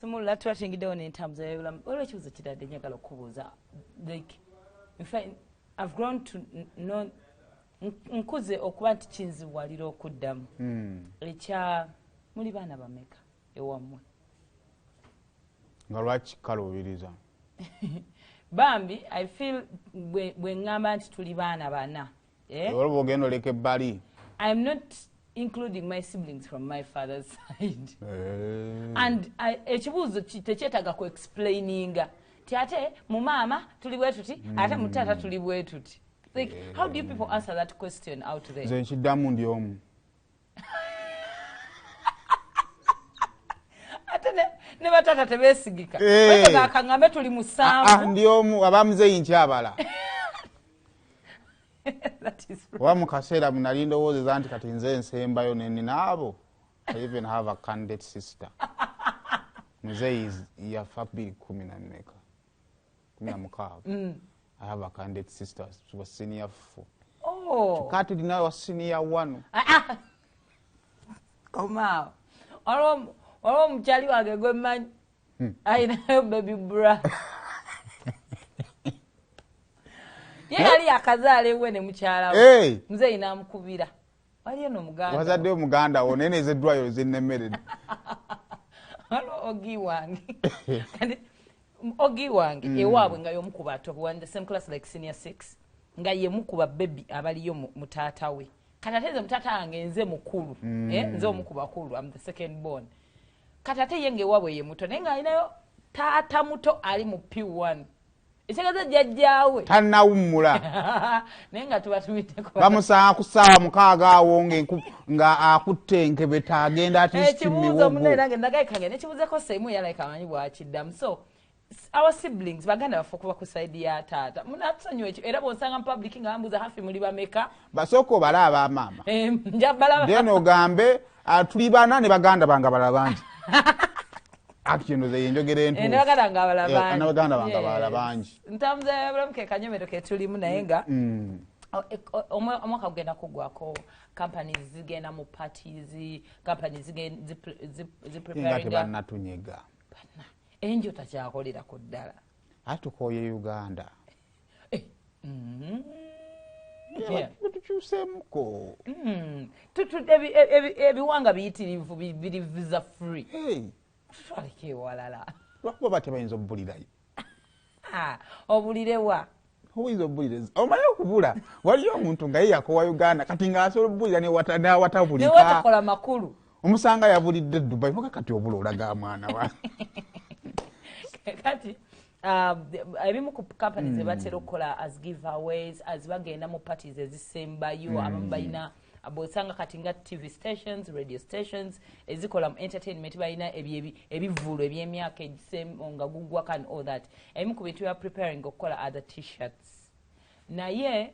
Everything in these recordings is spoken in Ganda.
Sumula twashingide on in terms of olwekibuzo kiradde njagala okubuuza like in fact I've grown to know nkuze okuba nti kinziwalira okuddamu ekya muli baana bameka ewammwe nga lwaki kalubiriza bambi I feel bwe ngamba nti tuli baana bana olwo ogenda oleka ebbali I'm not including my siblings from my father's side. And ekibuuzo tekyetaaga ku explaininga ti ate mu maama tuli bwe tuti ate mu taata tuli bwe tuti. Like how do you people answer that question out there? Nze nkiddamu ndi omu. Ate ne bataata tebeesigika. Bwe bakaŋŋambe tuli musanvu. Ndi omu abamuzeeyi nkyabala. Wa mu kaseera nali ndowoozeza nti kati nze nsembayo naabo. I even have a candidate sister. Muzeeyi yafa 2016. I have a candidate sister. She was senior 4. Oh. Kati dina was senior 1. Come out. Olo mchali wange gwe manyi. Ayinayo baby bra. Ye yali akazaala ewe ne mukyala we. Muzeeyi n'amukubira. Waliyo n'omuganda. Wazadde omuganda wo nene ezeddwayo zinnemeredde. Ogi wange. Ogi wange ewaabwe nga y'omukuba atowa in the same class like senior 6 nga ye mukuba baby abaliyo mu taata we. Katate mutata wange nze mukulu. Nze omukuba kulu, I'm the second born. Katate yenge ewaabwe ye muto naye nga alinayo taata muto ali mu P1. Ekyegaza jjajjaawe tannawummula naye nga tuba tubiddeko bamusanga ku ssaawa mukaaga awo nga akutte enkebeta agenda ekibuuzo munne nange ndagayikage nekibuuzeko semu yalayika amanyi bwakiddamu so our siblings baganda baffe okuba ku side ya taata munatusonyiwa ekyo era bw'onsanga mu public nga bambuuza hafi muli bameka basooka obala abaamaama njabalaba then ogambe tuli bana ne baganda bange balaba nti akino ze yenjogera entu ndagala abalabanja n'abaganda bange balabanja ntambuza yabulamu ke kanyomero ke tulimu naye nga omwaka gugenda kugwako companies zigenda mu parties companies zipreparinga tebannatunyega enjo takyakolera ku ddala atukoye Uganda tukyuseemuko ebiwanga biyitirivu biri visa free twaleke ewalala lwakuba batebayinza obulirayo obulirewa oyinza obulire omanyi okubula waliyo omuntu nga ye yakowa Uganda kati ng'asobola obulira n'awatabulika newatakola makulu omusanga yabulidde Dubai muka kati obula olaga mwana wa kati ebimu ku companies ebatera okukola as giveaways as bagenda mu parties ezisembayo abamu balina abosanga kati nga TV stations, radio stations ezikola mu entertainment balina ebivulo eby'emyaka egisemonga gugwa kan all that ebimu ku bintu bya preparing okukola other t-shirts naye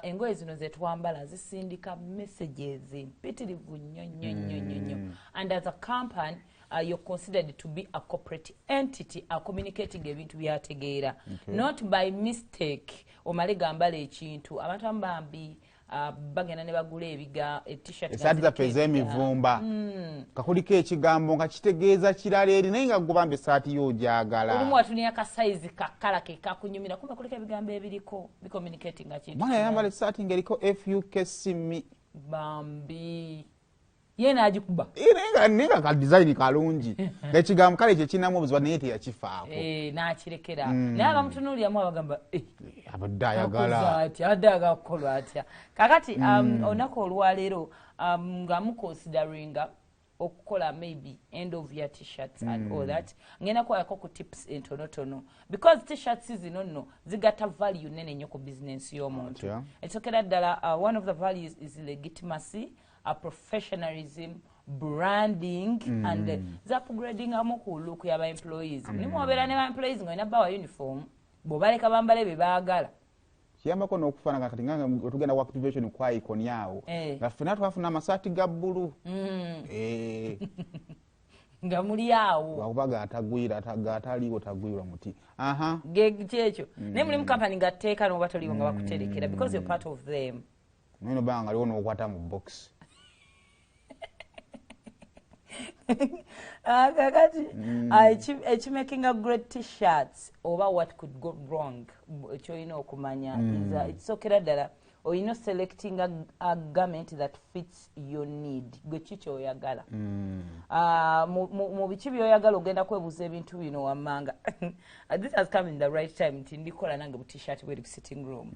engoye zino zetwambala zisindika messages mpitirivu nnyo and as a company you're considered to be a corporate entity communicating ebintu byategeera not by mistake omale gambala ekintu abantu ambambi bagenda ne bagula t-shirt esaati zaffe ez'emivumba kakuliko ekigambo nga kitegeeza kirala eri naye nga gubamba esaati y'ojagala olumu watunia akasayizi kakala ke kakunyumira kumbe kuliko ebigambo ebiriko bicommunicating nga kintu mwana yayambala esaati ng'eriko FUKSimi bambi ye n'agikuba naye nga ka design kalungi ng'ekigambo kale kye kinamu obuziba naye teyakifaako n'akirekera naye abamutunuuliramu abagamba abadde ayagala adde agakukolwa atya kakati olunaku olwaleero nga muconsideringa okukola maybe end of year t-shirts and all that ngenda kwayako ku tips entonotono because t-shirts zino nno zigatta value nene nnyo ku business y'omuntu ekisokera ddala one of the values is legitimacy professionalism branding and upgrading ku look y'aba employees nimwobeera ne ba employees nga olina bawa uniform bw'obaleka bambale bye baagala kiyambako n'okufaanana kati nga otugenda ku activation kwa icon yawo nga ffenna twafuna amasaati ga bbulu nga muli awo wakuba gaatagwira gaataliiwo tagwirwa muti kyekyo naye mulimu company nga tteeka n'oba toliiwo nga bakuterekera because you're part of them naye nobanga aliwo n'okwata mu box kakati making a great t-shirts oba what could go wrong ekyoyina okumanya ekisokera ddala oyina selecting a garment that fits your need gwe kikyoyagala mu biki byoyagala ogenda kwebuuza ebintu bino wammanga this has come in the right time nti ndikola nange bu t-shirt bweri ku sitting room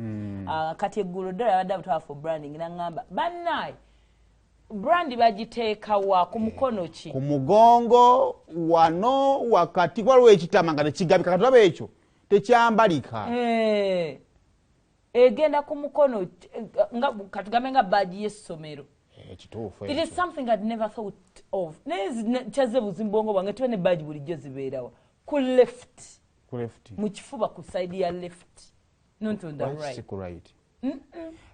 kati eggulo ddala yabadde abutwala for branding nangamba bannaye brandi bagiteeka wa ku mukono ki ku mugongo wano wakati waliwo ekitama nga tekigabika katulaba ekyo tekyambalika egenda ku mukono nga katugambe nga baji y'essomero ekituufu it is something I'd never thought of kyaze buzimbongo bwange tuba ne baji bulijjo zibeerawa ku left mu kifuba ku side ya left not on the right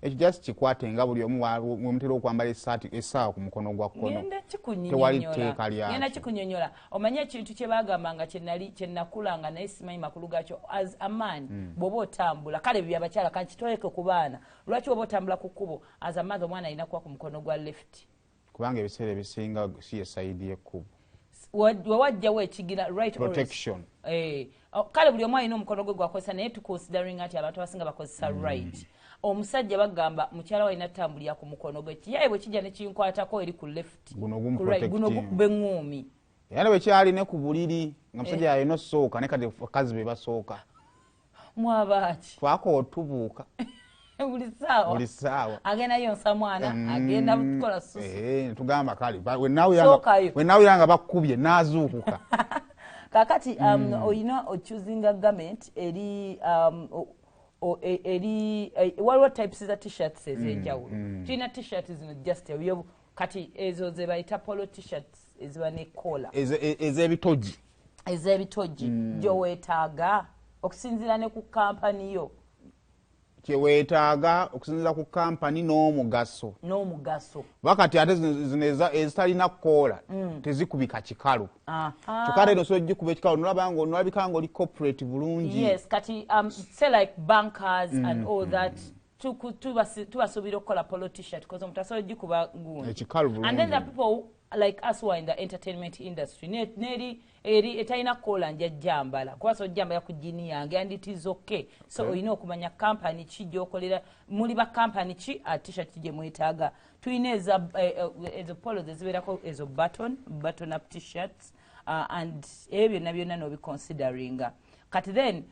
ekyo just kikwate nga buli omu wemutera okwambala essaawa ku mukono gwa kkono tewali tteeka lyakyo ngenda kikunyonyola omanye ekintu kye bagambanga kye nakulanga naye simanyi makulu gaakyo as a man bw'oba otambula kale bye abakyala kankitoleke ku baana lwaki bw'oba otambula ku kkubo as a mother omwana alina kuba ku mukono gwa left kubanga ebiseera ebisinga si ye sayidi y'ekkubo wewajjawo ekigira right protection kale buli omu alina omukono gwe gwakozesa naye tuconsidering ati abantu abasinga bakozesa right omusajja bagamba mukyala walina tambulira ku mukono gwe kiyaye bwe kijja ne kinkwatako eri ku left guno beŋŋuumi era ne bwe kyali ne ku buliri nga musajja yalina osooka ne kati bakazi be basooka mwabaaki twako otubuuka buli ssaawa agenda yonsa mwana agenda kukola susu tugamba kale wenawulira nga bakkubye n'azuukuka kakati oyina ochoosing garment eri waliwo types za t-shirts ez'enjawulo tulina t-shirts zino just ebyo kati ezo ze bayita polo t-shirts eziba ne kola ez'ebitogi gyoweetaaga okusinziira ne ku kampani yo kyeweetaaga okusinziira ku kampani n'omugaso bakati ate zino ezitalina koola tezikubika kikalu kyokka eno sojikuba ekikalu nolabika nga oli corporate bulungi yes kati say like bankers and all that tubasuubira okukola polo t-shirt because omuntu asobola ogikuba gundi ekikalu bulungi and then there are people like us who are in the entertainment industry eri etalina kola njajjambala kuba so jjambala ku jini yange and it is okay so oyina okumanya kampani ki gyokolera muli ba kampani ki t-shirt gye mwetaaga tulina ezo polos ezibeerako ezo button up t-shirts and ebyo byonna n'obiconsideringa kati then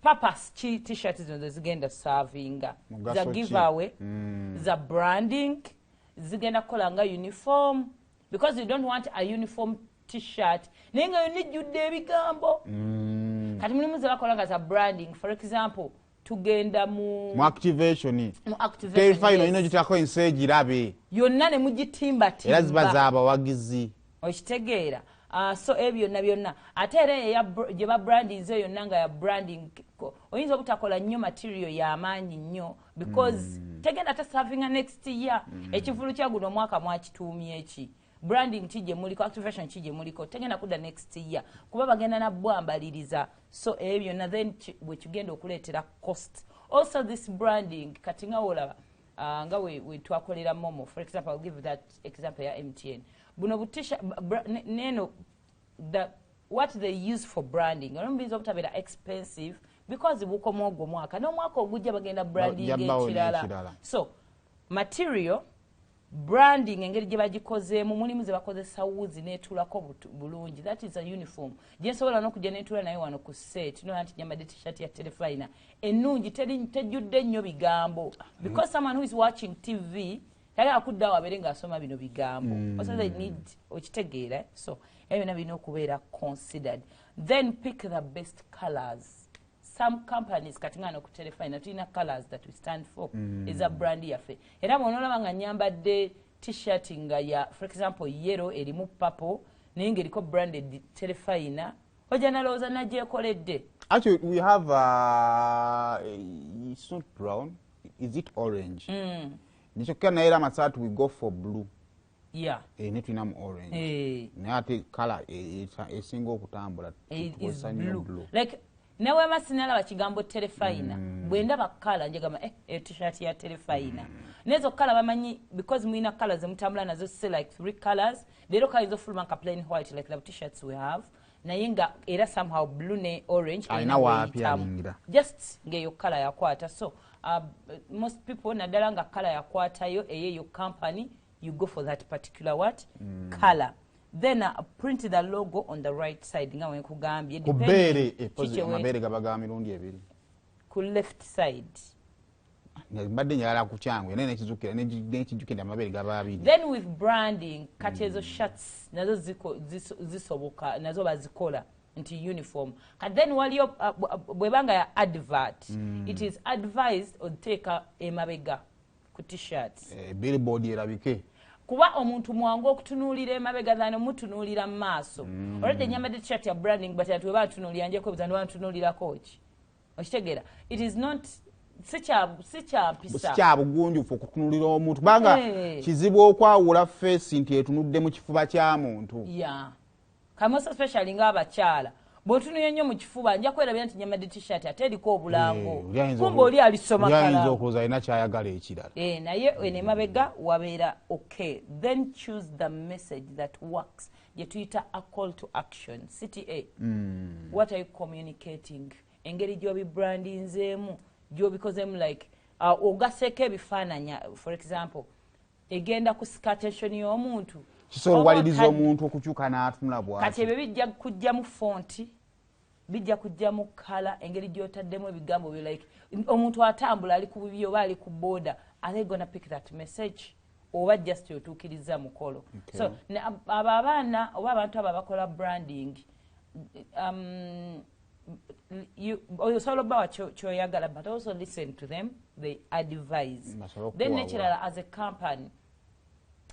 purpose ki t-shirt zino zigenda servinga za giveaway za branding zigenda kukola nga uniform because you don't want a uniform t-shirt naye nga yonna ejjudde ebigambo kati mulimu ze bakola nga za branding for example tugenda mu activation terrifying oyina ogiteekako ensi egirabe yonna ne mugitimbatimba era ziba z'abawagizi okitegeera so ebyo byonna ate era gye ba brandinze yonna nga ya branding oyinza obutakola nnyo material y'amaanyi nnyo because tegenda tasavinga next year ekivulu kya guno omwaka mwakituumye eki branding kije muliko activation kije muliko tegenda kudda next year kuba bagenda nabwambaliriza so ebyo na then bwe kigenda okuleetera cost also this branding kati nga olaba nga we twakolera momo for example I'll give that example ya MTN buno butisha neno what they use for branding olumbiza obutabera expensive because bukoma ogwo mwaka n'omwaka ogujja bagenda branding ekirala so material branding engeri gye bagikozeemu mulimu ze bakozesa wuzi neetulako bulungi that is a uniform gye nsobola n'okujja neetula naye wano ku set no anti nyambadde t-shirt ya telefina ennungi tejjudde nnyo bigambo because someone who is watching TV yagala kuddawo abeere ng'asoma bino bigambo also they need okitegeera so ebyo birina okubeera considered then pick the best colors some companies kati ngano ku telefina tulina colors that we stand for is a brand yaffe era bw'onoolaba nga nyambadde t-shirt nga ya for example yellow erimu purple naye ng'eriko branded telefina ojja nalowooza nagyekoledde actually we have it's not brown is it orange nikyokka naye era amasaatu we go for blue yeah ne tulinamu orange naye ate color esinga okutambula is blue like newe masinala bakigambo telefina bwenda bakala njegama t-shirt ya telefina nezo kala bamanyi because muina colors mutambula nazo say like 3 colors lero kala izo full manka plain white like the t-shirts we have nayenga era somehow blue ne orange aina wapi alingira just ngeyo kala yakwata so most people nadala nga kala yakwata yo eyeyo company you go for that particular what color then print the logo on the right side nga wenkugambye kubere amabere gabaga mirundi ebiri ku left side mbadde nyala ku kyangu nene kizukira nekijukira amabere gaba abiri then with branding kati ezo shirts nazo zisoboka nazo bazikola nti uniform and then waliyo bwebanga ya advert it is advised oteka emabega ku t-shirts billboard erabike kuba omuntu mwangu okutunuulira emabega zano mutunuulira mu maaso already nyambadde t-shirt ya branding but ati weba tunuulira njeko bizano bantunuulira coach okitegeera it is not sikya bugunjufu okutunulira omuntu kubanga kizibu okwawula face nti etunudde mu kifuba kya muntu kamosa especially ng'abakyala bw'otunulira nnyo mu kifuba nja kwerabira nti nyambadde t-shirt ate eriko obulango kumbe oli alisoma kala okuza alina kyayagala ekirala naye ene mabega wabeera okay then choose the message that works gye tuyita a call to action CTA what are you communicating engeri gy'obibrandinzeemu gy'obikozemu like ogaseko ebifaananya for example egenda kusika attention y'omuntu kisobowaliriza omuntu okukyuka n'atunula bwati kati ebyo bijja kujja mu fonti bijja kujja mu kala engeri gy'otaddemu ebigambo byo like omuntu atambula ali ku bibi oba ali ku boda are they gonna pick that message oba just yotuukiriza mukolo so abo abaana oba abantu abo abakola branding osobola obbawa kyoyagala but also listen to them they advise then nekirala as a company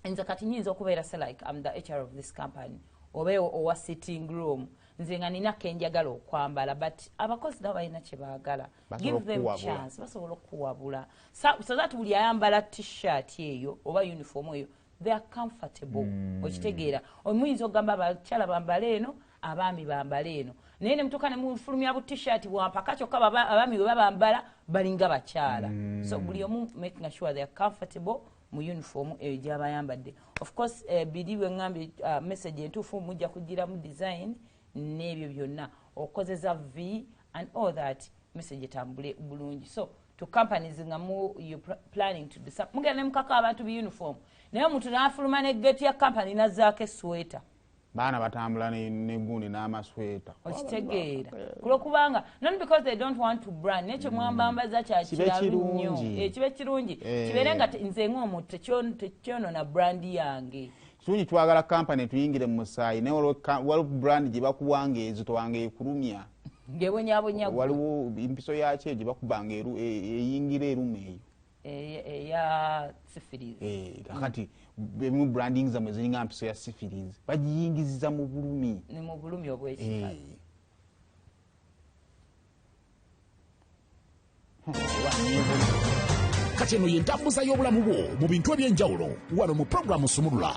nze kati nyinza okubeera se like I'm the HR of this company oba owa sitting room nze nga nina kenjagala okwambala but abakozi nabo balina kye baagala give them chance basobola okuwabula so that buli ayambala t-shirt eyo oba uniform eyo they are comfortable okitegeera omuyinza okugamba abakyala bambale eno abaami bambale eno naye ne mutuuka ne mufulumya bu t-shirt bwampaka kyokka abaami bwe babambala balinga bakyala so buli omu making sure they are comfortable mu uniform eyo gy'abayambadde of course bidi bwe ngambye message entuufu mujja kugiramu design n'ebyo byonna okozeza v and all that message etambule bulungi so to companies nga you planning to do mugenda ne mukaka abantu bi uniform naye omuntu n'afuluma ne gate ya company nazzaako esweta baana batambula negundi n'amasweta okitegeera kulokubanga not because they don't want to brand nekyo mwambambaza kyakiralu nnyo kibe kirungi kibeere nga nze ng'omuntu tekyonona brandi yange kirungi twagala kampani tuyingire mu musaayi naye waliwo brand gye bakuwanga ezitowanga ekulumya ng'ebonyabonya waliwo empiso yakyo gye bakubanga eyingira eruma eyo eya syphilis kakati mu branding zamwe ziringa mpiso ya syphilis bagiyingiziza mu bulumi ne mu bulumi obw'ekikazi kati eno yentambuza y'obulamu bwo mu bintu eby'enjawulo wano mu programu Sumulula